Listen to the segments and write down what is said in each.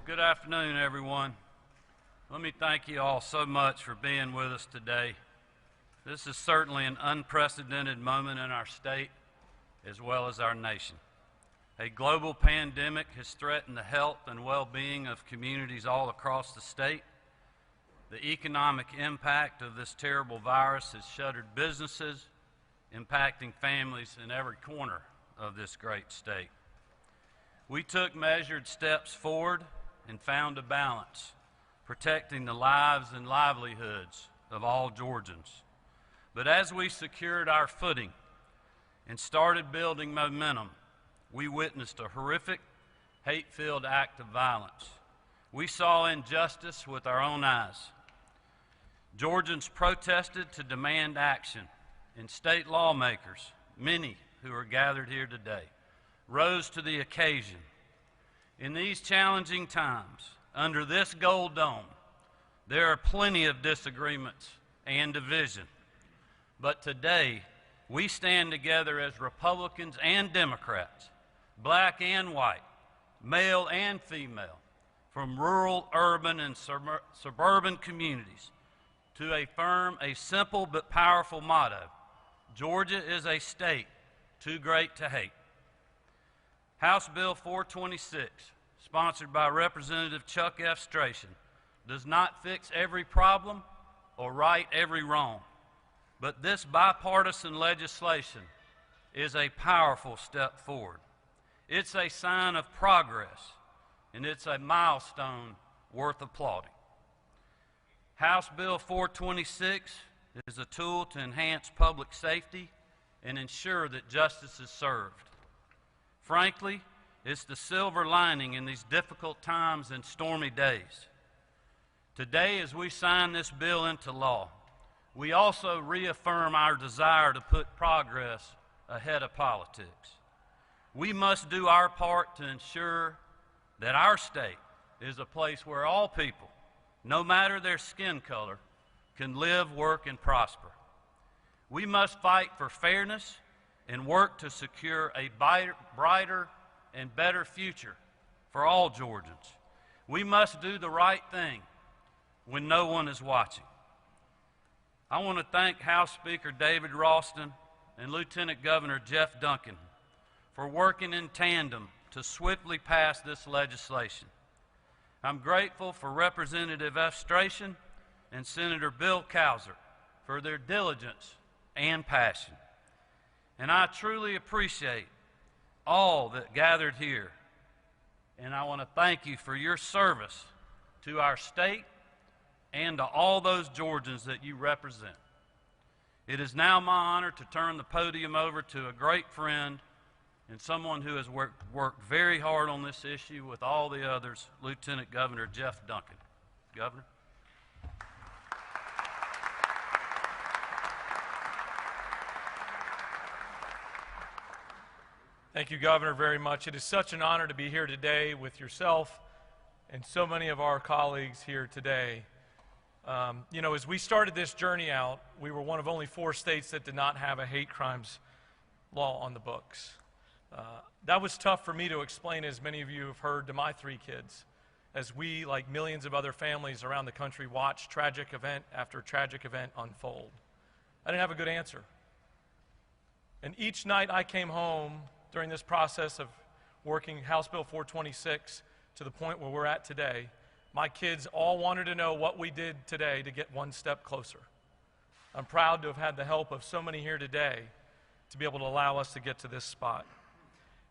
Good afternoon, everyone. Let me thank you all so much for being with us today. This is certainly an unprecedented moment in our state as well as our nation. A global pandemic has threatened the health and well-being of communities all across the state. The economic impact of this terrible virus has shuttered businesses, impacting families in every corner of this great state. We took measured steps forward and found a balance, protecting the lives and livelihoods of all Georgians. But as we secured our footing and started building momentum, we witnessed a horrific, hate-filled act of violence. We saw injustice with our own eyes. Georgians protested to demand action, and state lawmakers, many who are gathered here today, rose to the occasion. In these challenging times, under this gold dome, there are plenty of disagreements and division. But today, we stand together as Republicans and Democrats, black and white, male and female, from rural, urban, and suburban communities, to affirm a simple but powerful motto: Georgia is a state too great to hate. House Bill 426, sponsored by Representative Chuck F. Strachan, does not fix every problem or right every wrong, but this bipartisan legislation is a powerful step forward. It's a sign of progress, and it's a milestone worth applauding. House Bill 426 is a tool to enhance public safety and ensure that justice is served. Frankly, it's the silver lining in these difficult times and stormy days. Today, as we sign this bill into law, we also reaffirm our desire to put progress ahead of politics. We must do our part to ensure that our state is a place where all people, no matter their skin color, can live, work, and prosper. We must fight for fairness and work to secure a brighter and better future for all Georgians. We must do the right thing when no one is watching. I want to thank House Speaker David Ralston and Lieutenant Governor Jeff Duncan for working in tandem to swiftly pass this legislation. I'm grateful for Representative F. Strachan and Senator Bill Cowsert for their diligence and passion. And I truly appreciate all that gathered here. And I want to thank you for your service to our state and to all those Georgians that you represent. It is now my honor to turn the podium over to a great friend and someone who has worked very hard on this issue with all the others, Lieutenant Governor Jeff Duncan. Governor. Thank you, Governor, very much. It is such an honor to be here today with yourself and so many of our colleagues here today. As we started this journey out, we were one of only 4 states that did not have a hate crimes law on the books. That was tough for me to explain, as many of you have heard, to my 3 kids, as we, like millions of other families around the country, watched tragic event after tragic event unfold. I didn't have a good answer. And each night I came home during this process of working House Bill 426 to the point where we're at today, my kids all wanted to know what we did today to get one step closer. I'm proud to have had the help of so many here today to be able to allow us to get to this spot.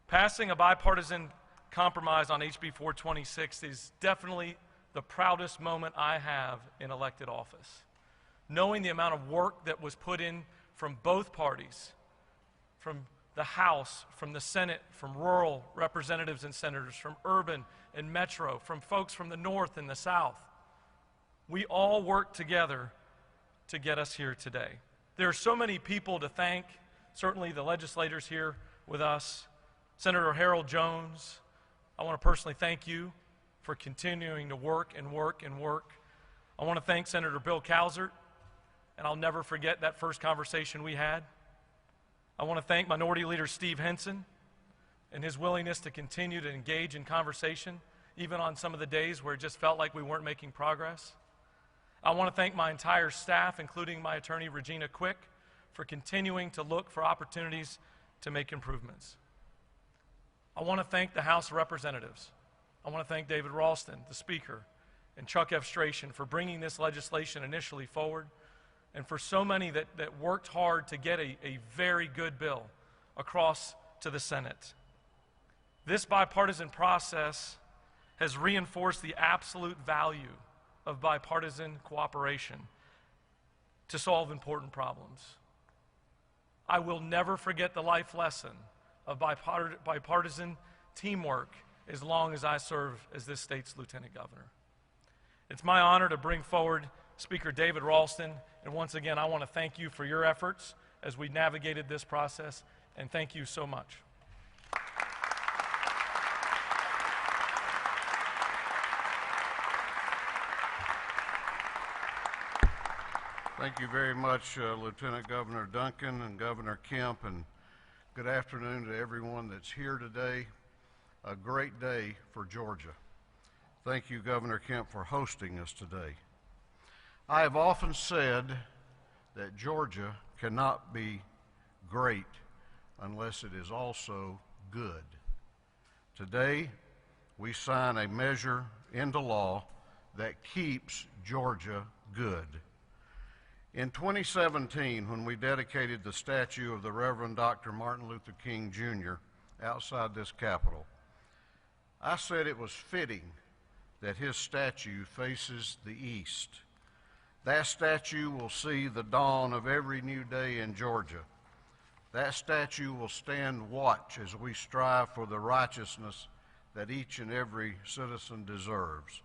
Passing a bipartisan compromise on HB 426 is definitely the proudest moment I have in elected office. Knowing the amount of work that was put in from both parties, from the House, from the Senate, from rural representatives and senators, from urban and metro, from folks from the North and the South. We all worked together to get us here today. There are so many people to thank, certainly the legislators here with us. Senator Harold Jones, I want to personally thank you for continuing to work and work and work. I want to thank Senator Bill Cowsert, and I'll never forget that first conversation we had. I want to thank Minority Leader Steve Henson and his willingness to continue to engage in conversation even on some of the days where it just felt like we weren't making progress. I want to thank my entire staff, including my attorney, Regina Quick, for continuing to look for opportunities to make improvements. I want to thank the House of Representatives. I want to thank David Ralston, the Speaker, and Chuck F. Strachan for bringing this legislation initially forward, and for so many that worked hard to get a very good bill across to the Senate. This bipartisan process has reinforced the absolute value of bipartisan cooperation to solve important problems. I will never forget the life lesson of bipartisan teamwork as long as I serve as this state's lieutenant governor. It's my honor to bring forward Speaker David Ralston, and once again, I want to thank you for your efforts as we navigated this process, and thank you so much. Thank you very much, Lieutenant Governor Duncan and Governor Kemp, and good afternoon to everyone that's here today. A great day for Georgia. Thank you, Governor Kemp, for hosting us today. I have often said that Georgia cannot be great unless it is also good. Today, we sign a measure into law that keeps Georgia good. In 2017, when we dedicated the statue of the Reverend Dr. Martin Luther King, Jr. outside this Capitol, I said it was fitting that his statue faces the east. That statue will see the dawn of every new day in Georgia. That statue will stand watch as we strive for the righteousness that each and every citizen deserves,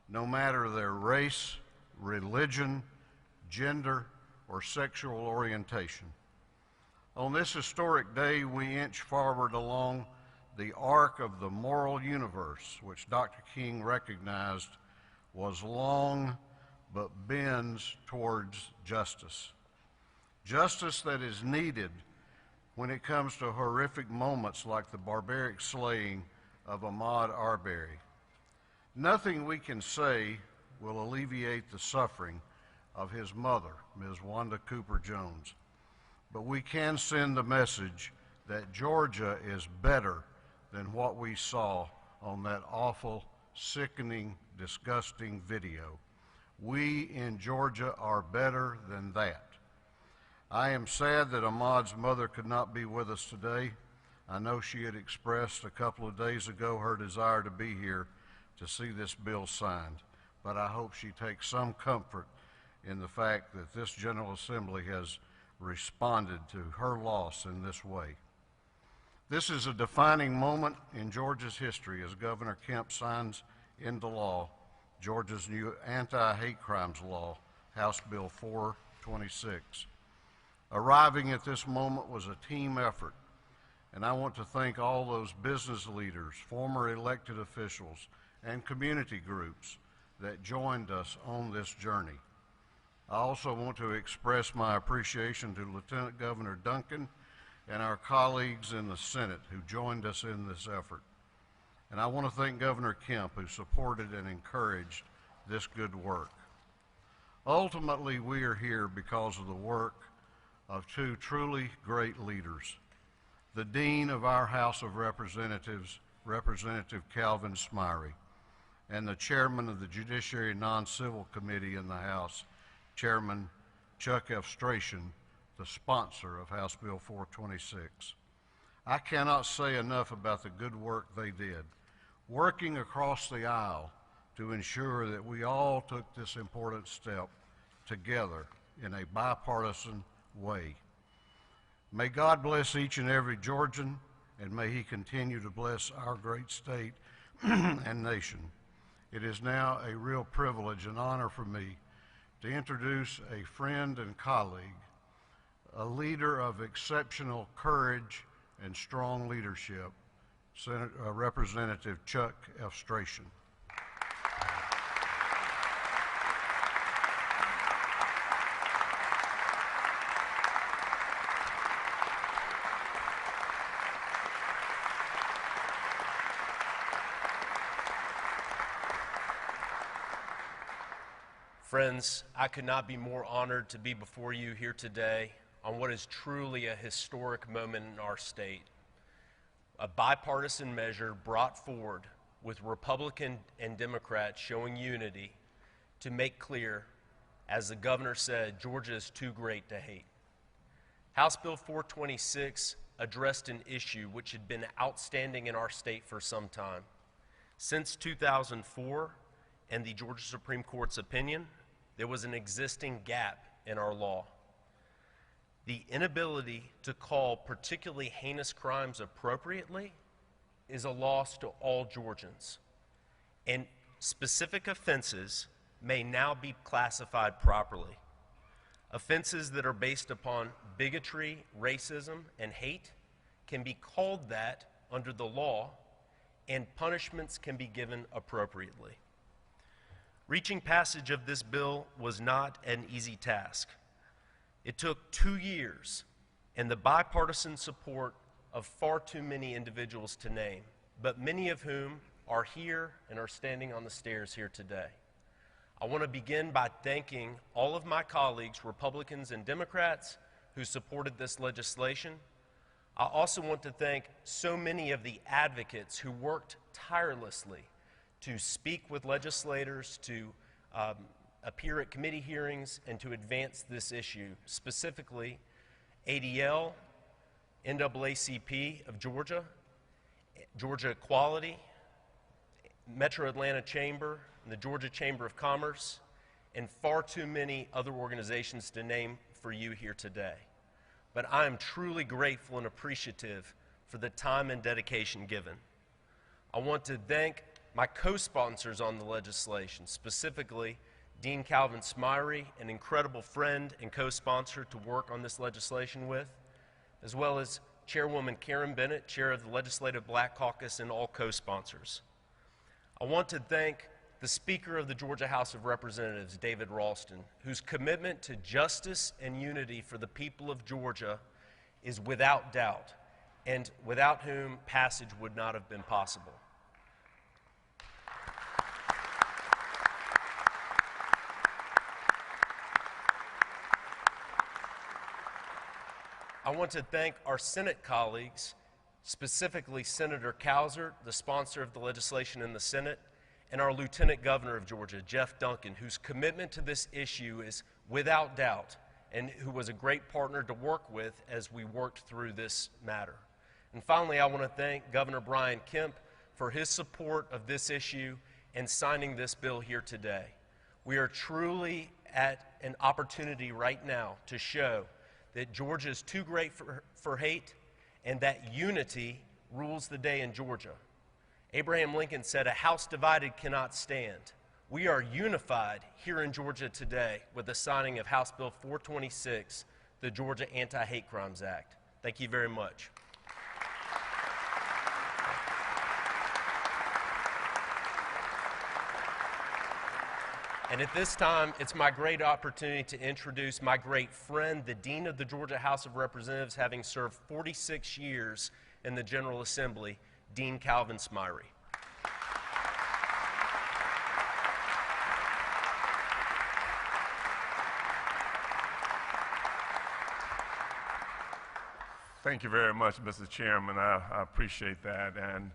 no matter their race, religion, gender, or sexual orientation. On this historic day, we inch forward along the arc of the moral universe, which Dr. King recognized was long but bends towards justice. Justice that is needed when it comes to horrific moments like the barbaric slaying of Ahmaud Arbery. Nothing we can say will alleviate the suffering of his mother, Ms. Wanda Cooper Jones, but we can send the message that Georgia is better than what we saw on that awful, sickening, disgusting video. We in Georgia are better than that. I am sad that Ahmaud's mother could not be with us today. I know she had expressed a couple of days ago her desire to be here to see this bill signed, but I hope she takes some comfort in the fact that this General Assembly has responded to her loss in this way. This is a defining moment in Georgia's history as Governor Kemp signs into law Georgia's new anti-hate crimes law, House Bill 426. Arriving at this moment was a team effort, and I want to thank all those business leaders, former elected officials, and community groups that joined us on this journey. I also want to express my appreciation to Lieutenant Governor Duncan and our colleagues in the Senate who joined us in this effort. And I want to thank Governor Kemp, who supported and encouraged this good work. Ultimately, we are here because of the work of two truly great leaders. The Dean of our House of Representatives, Representative Calvin Smyrie, and the Chairman of the Judiciary Non-Civil Committee in the House, Chairman Chuck F. Strachan, the sponsor of House Bill 426. I cannot say enough about the good work they did, working across the aisle to ensure that we all took this important step together in a bipartisan way. May God bless each and every Georgian, and may he continue to bless our great state and nation. It is now a real privilege and honor for me to introduce a friend and colleague, a leader of exceptional courage and strong leadership, Representative Chuck F. Strachan. Friends, I could not be more honored to be before you here today on what is truly a historic moment in our state. A bipartisan measure brought forward with Republican and Democrats showing unity to make clear, as the governor said, Georgia is too great to hate. House Bill 426 addressed an issue which had been outstanding in our state for some time. Since 2004 and the Georgia Supreme Court's opinion, there was an existing gap in our law. The inability to call particularly heinous crimes appropriately is a loss to all Georgians. And specific offenses may now be classified properly. Offenses that are based upon bigotry, racism, and hate can be called that under the law, and punishments can be given appropriately. Reaching passage of this bill was not an easy task. It took 2 years and the bipartisan support of far too many individuals to name, but many of whom are here and are standing on the stairs here today. I want to begin by thanking all of my colleagues, Republicans and Democrats, who supported this legislation. I also want to thank so many of the advocates who worked tirelessly to speak with legislators, to appear at committee hearings, and to advance this issue, specifically ADL, NAACP of Georgia, Georgia Equality, Metro Atlanta Chamber, and the Georgia Chamber of Commerce, and far too many other organizations to name for you here today. But I am truly grateful and appreciative for the time and dedication given. I want to thank my co-sponsors on the legislation, specifically Dean Calvin Smyrie, an incredible friend and co-sponsor to work on this legislation with, as well as Chairwoman Karen Bennett, Chair of the Legislative Black Caucus, and all co-sponsors. I want to thank the Speaker of the Georgia House of Representatives, David Ralston, whose commitment to justice and unity for the people of Georgia is without doubt, and without whom passage would not have been possible. I want to thank our Senate colleagues, specifically Senator Cowser, the sponsor of the legislation in the Senate, and our Lieutenant Governor of Georgia, Jeff Duncan, whose commitment to this issue is without doubt, and who was a great partner to work with as we worked through this matter. And finally, I want to thank Governor Brian Kemp for his support of this issue and signing this bill here today. We are truly at an opportunity right now to show that Georgia is too great for hate, and that unity rules the day in Georgia. Abraham Lincoln said, "A house divided cannot stand." We are unified here in Georgia today with the signing of House Bill 426, the Georgia Anti-Hate Crimes Act. Thank you very much. And at this time, it's my great opportunity to introduce my great friend, the Dean of the Georgia House of Representatives, having served 46 years in the General Assembly, Dean Calvin Smyrie. Thank you very much, Mr. Chairman. I appreciate that. And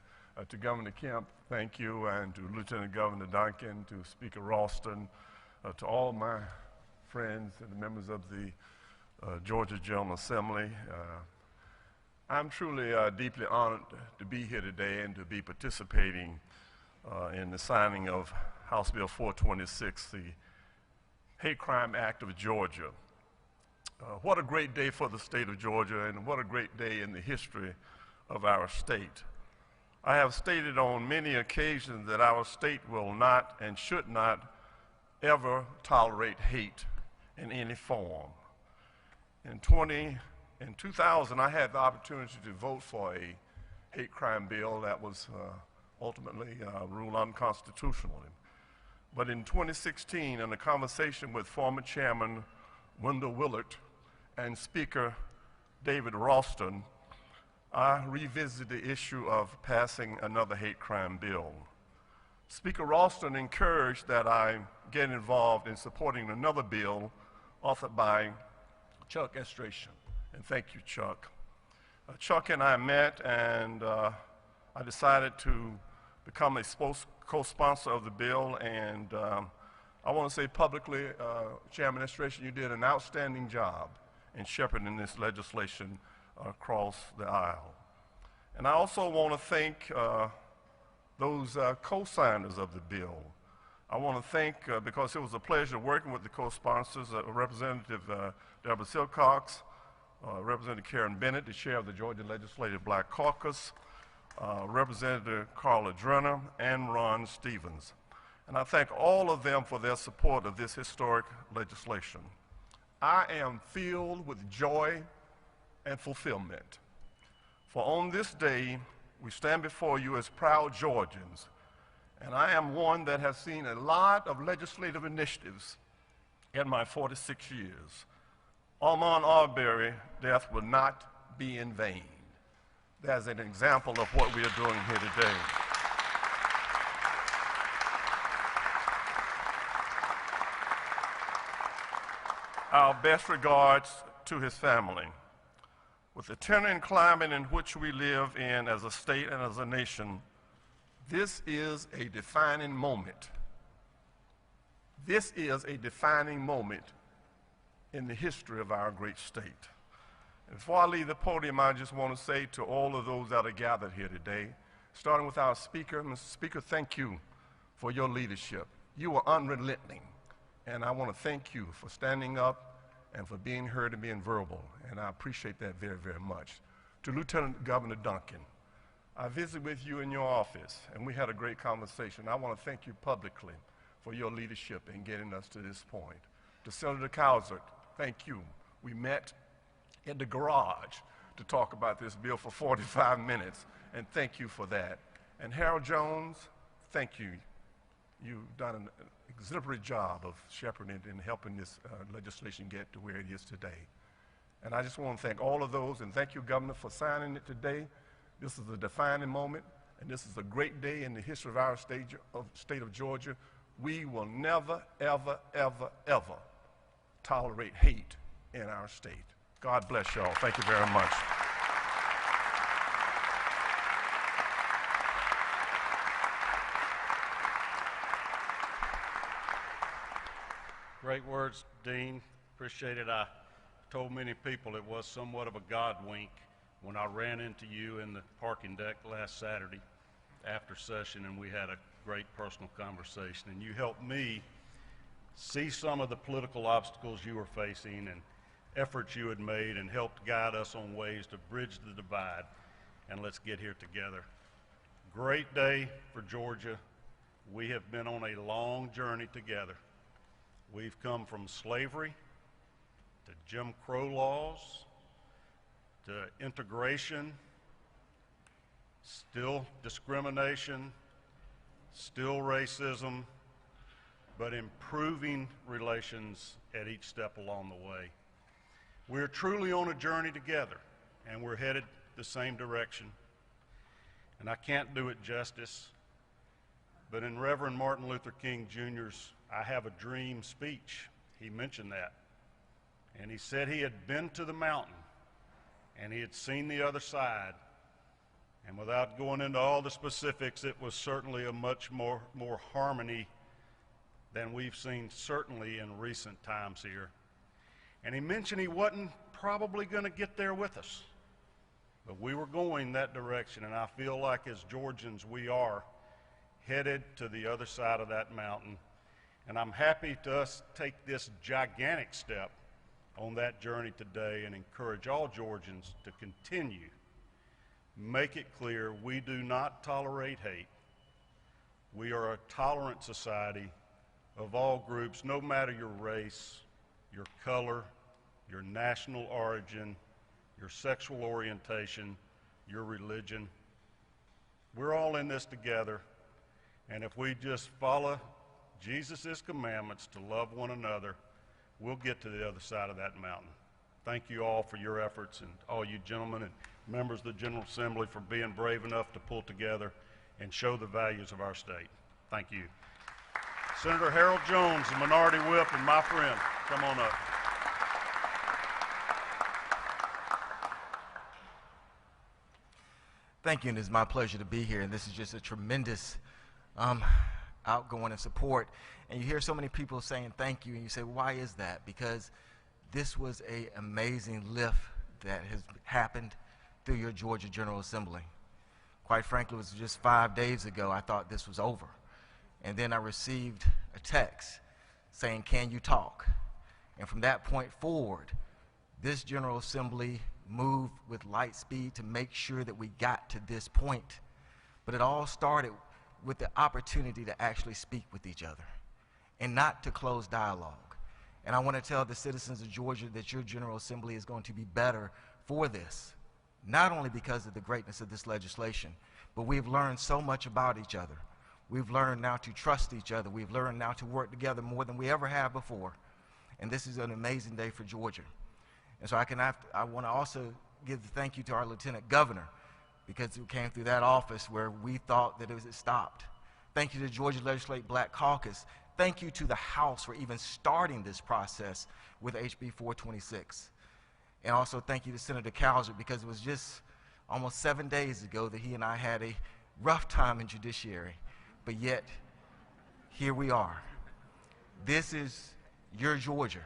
to Governor Kemp, thank you, and to Lieutenant Governor Duncan, to Speaker Ralston, to all my friends and the members of the Georgia General Assembly. I'm truly deeply honored to be here today and to be participating in the signing of House Bill 426, the Hate Crime Act of Georgia. What a great day for the state of Georgia, and what a great day in the history of our state. I have stated on many occasions that our state will not and should not ever tolerate hate in any form. In 2000, I had the opportunity to vote for a hate crime bill that was ultimately ruled unconstitutional. But in 2016, in a conversation with former Chairman Wendell Willard and Speaker David Ralston, I revisited the issue of passing another hate crime bill. Speaker Ralston encouraged that I get involved in supporting another bill authored by Chuck Estration. And thank you, Chuck. Chuck and I met, and I decided to become a co-sponsor of the bill, and I want to say publicly, Chairman Estration, you did an outstanding job in shepherding this legislation across the aisle. And I also want to thank those co-signers of the bill. I want to thank, because it was a pleasure working with the co-sponsors, Representative Deborah Silcox, Representative Karen Bennett, the chair of the Georgia Legislative Black Caucus, Representative Carla Drenner, and Ron Stevens. And I thank all of them for their support of this historic legislation. I am filled with joy and fulfillment. For on this day, we stand before you as proud Georgians, and I am one that has seen a lot of legislative initiatives in my 46 years. Ahmaud Arbery's death will not be in vain. That's an example of what we are doing here today. Our best regards to his family. With the tenor and climate in which we live in as a state and as a nation, this is a defining moment. This is a defining moment in the history of our great state. And before I leave the podium, I just want to say to all of those that are gathered here today, starting with our speaker, Mr. Speaker, thank you for your leadership. You are unrelenting, and I want to thank you for standing up and for being heard and being verbal, and I appreciate that very, very much. To Lieutenant Governor Duncan, I visited with you in your office, and we had a great conversation. I want to thank you publicly for your leadership in getting us to this point. To Senator Cowsert, thank you. We met in the garage to talk about this bill for 45 minutes, and thank you for that. And Harold Jones, thank you. You've done an exemplary job of shepherding and helping this legislation get to where it is today. And I just want to thank all of those, and thank you, Governor, for signing it today. This is a defining moment, and this is a great day in the history of our state of Georgia. We will never, ever, ever, ever tolerate hate in our state. God bless y'all. Thank you very much. Great words, Dean. Appreciate it. I told many people it was somewhat of a God wink when I ran into you in the parking deck last Saturday after session, and we had a great personal conversation. And you helped me see some of the political obstacles you were facing and efforts you had made, and helped guide us on ways to bridge the divide. And let's get here together. Great day for Georgia. We have been on a long journey together. We've come from slavery to Jim Crow laws to integration, still discrimination, still racism, but improving relations at each step along the way. We're truly on a journey together, and we're headed the same direction. And I can't do it justice, but in Reverend Martin Luther King Jr.'s I Have a Dream speech, he mentioned that. And he said he had been to the mountain, and he had seen the other side. And without going into all the specifics, it was certainly a much more harmony than we've seen certainly in recent times here. And he mentioned he wasn't probably going to get there with us, but we were going that direction, and I feel like as Georgians we are headed to the other side of that mountain. And I'm happy to us take this gigantic step on that journey today and encourage all Georgians to continue. Make it clear we do not tolerate hate. We are a tolerant society of all groups, no matter your race, your color, your national origin, your sexual orientation, your religion. We're all in this together, and if we just follow Jesus' commandments to love one another, we'll get to the other side of that mountain. Thank you all for your efforts, and all you gentlemen and members of the General Assembly for being brave enough to pull together and show the values of our state. Thank you. Thank you. Senator Harold Jones, the Minority Whip, and my friend, come on up. Thank you, and it's my pleasure to be here. And this is just a tremendous outgoing and support. And you hear so many people saying thank you, and you say, why is that? Because this was an amazing lift that has happened through your Georgia General Assembly. Quite frankly, it was just 5 days ago I thought this was over. And then I received a text saying, can you talk? And from that point forward, this General Assembly moved with light speed to make sure that we got to this point. But it all started with the opportunity to actually speak with each other and not to close dialogue. And I want to tell the citizens of Georgia that your General Assembly is going to be better for this, not only because of the greatness of this legislation, but we've learned so much about each other. We've learned now to trust each other. We've learned now to work together more than we ever have before. And this is an amazing day for Georgia. And so I want to also give the thank you to our Lieutenant Governor, because it came through that office where we thought that it stopped. Thank you to the Georgia Legislative Black Caucus. Thank you to the House for even starting this process with HB 426. And also thank you to Senator Calvert, because it was just almost 7 days ago that he and I had a rough time in judiciary. But yet, here we are. This is your Georgia.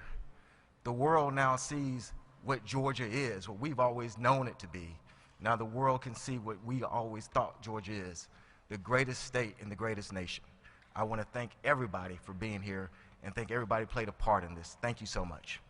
The world now sees what Georgia is, what we've always known it to be. Now the world can see what we always thought Georgia is, the greatest state in the greatest nation. I want to thank everybody for being here and thank everybody who played a part in this. Thank you so much.